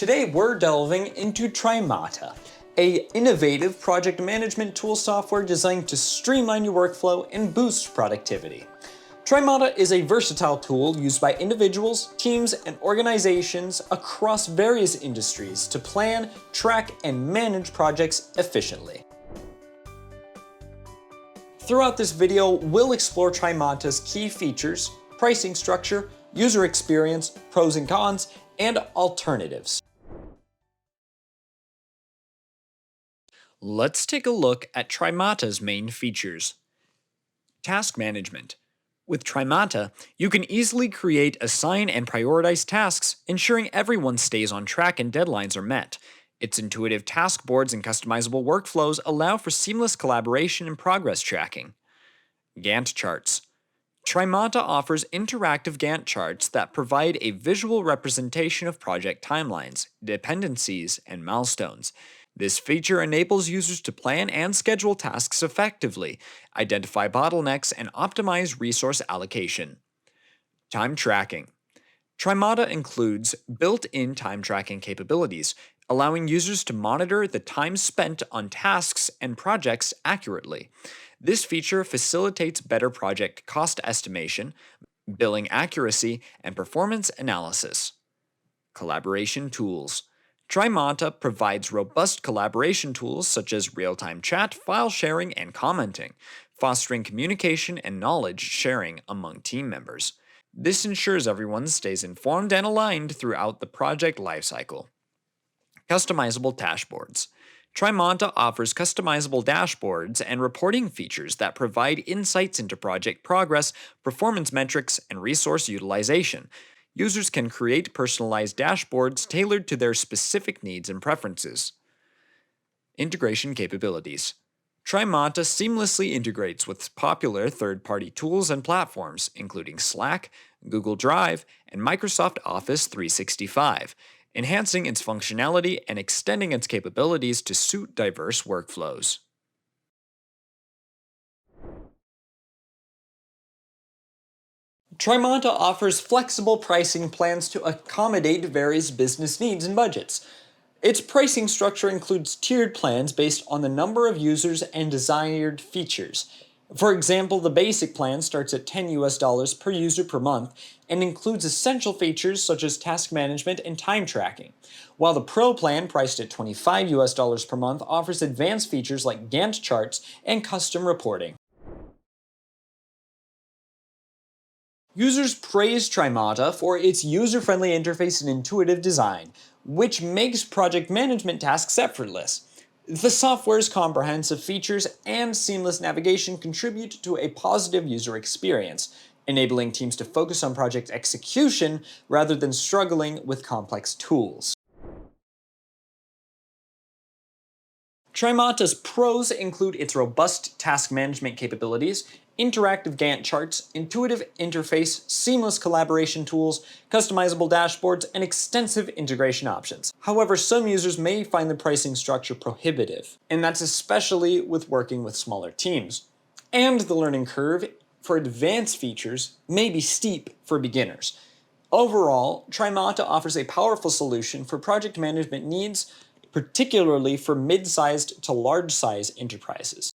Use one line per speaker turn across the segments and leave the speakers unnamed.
Today we're delving into Trymata, an innovative project management tool software designed to streamline your workflow and boost productivity. Trymata is a versatile tool used by individuals, teams, and organizations across various industries to plan, track, and manage projects efficiently. Throughout this video, we'll explore Trymata's key features, pricing structure, user experience, pros and cons, and alternatives. Let's take a look at Trymata's main features. Task management. With Trymata, you can easily create, assign, and prioritize tasks, ensuring everyone stays on track and deadlines are met. Its intuitive task boards and customizable workflows allow for seamless collaboration and progress tracking. Gantt charts. Trymata offers interactive Gantt charts that provide a visual representation of project timelines, dependencies, and milestones. This feature enables users to plan and schedule tasks effectively, identify bottlenecks, and optimize resource allocation. Time tracking. Trymata includes built-in time tracking capabilities, allowing users to monitor the time spent on tasks and projects accurately. This feature facilitates better project cost estimation, billing accuracy, and performance analysis. Collaboration tools. Trymata provides robust collaboration tools such as real-time chat, file sharing, and commenting, fostering communication and knowledge sharing among team members. This ensures everyone stays informed and aligned throughout the project lifecycle. Customizable dashboards. Trymata offers customizable dashboards and reporting features that provide insights into project progress, performance metrics, and resource utilization. Users can create personalized dashboards tailored to their specific needs and preferences. Integration capabilities. Trymata seamlessly integrates with popular third-party tools and platforms, including Slack, Google Drive, and Microsoft Office 365, enhancing its functionality and extending its capabilities to suit diverse workflows. Trymata offers flexible pricing plans to accommodate various business needs and budgets. Its pricing structure includes tiered plans based on the number of users and desired features. For example, the basic plan starts at $10 per user per month and includes essential features such as task management and time tracking, while the Pro plan, priced at $25 per month, offers advanced features like Gantt charts and custom reporting. Users praise Trymata for its user-friendly interface and intuitive design, which makes project management tasks effortless. The software's comprehensive features and seamless navigation contribute to a positive user experience, enabling teams to focus on project execution rather than struggling with complex tools. Trymata's pros include its robust task management capabilities, interactive Gantt charts, intuitive interface, seamless collaboration tools, customizable dashboards, and extensive integration options. However, some users may find the pricing structure prohibitive, and that's especially with working with smaller teams. And the learning curve for advanced features may be steep for beginners. Overall, Trymata offers a powerful solution for project management needs, particularly for mid-sized to large-size enterprises.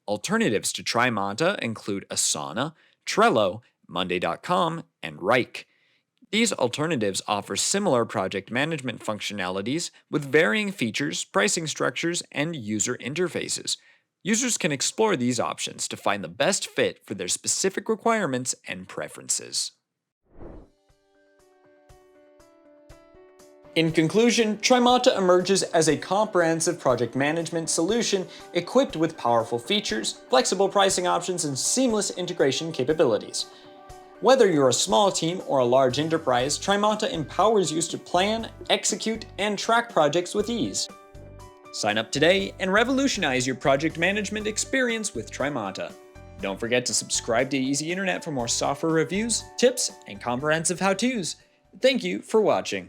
Alternatives to Trymata include Asana, Trello, Monday.com, and Wrike. These alternatives offer similar project management functionalities with varying features, pricing structures, and user interfaces. Users can explore these options to find the best fit for their specific requirements and preferences. In conclusion, Trymata emerges as a comprehensive project management solution equipped with powerful features, flexible pricing options, and seamless integration capabilities. Whether you're a small team or a large enterprise, Trymata empowers you to plan, execute, and track projects with ease. Sign up today and revolutionize your project management experience with Trymata. Don't forget to subscribe to EasyInternet for more software reviews, tips, and comprehensive how-tos. Thank you for watching.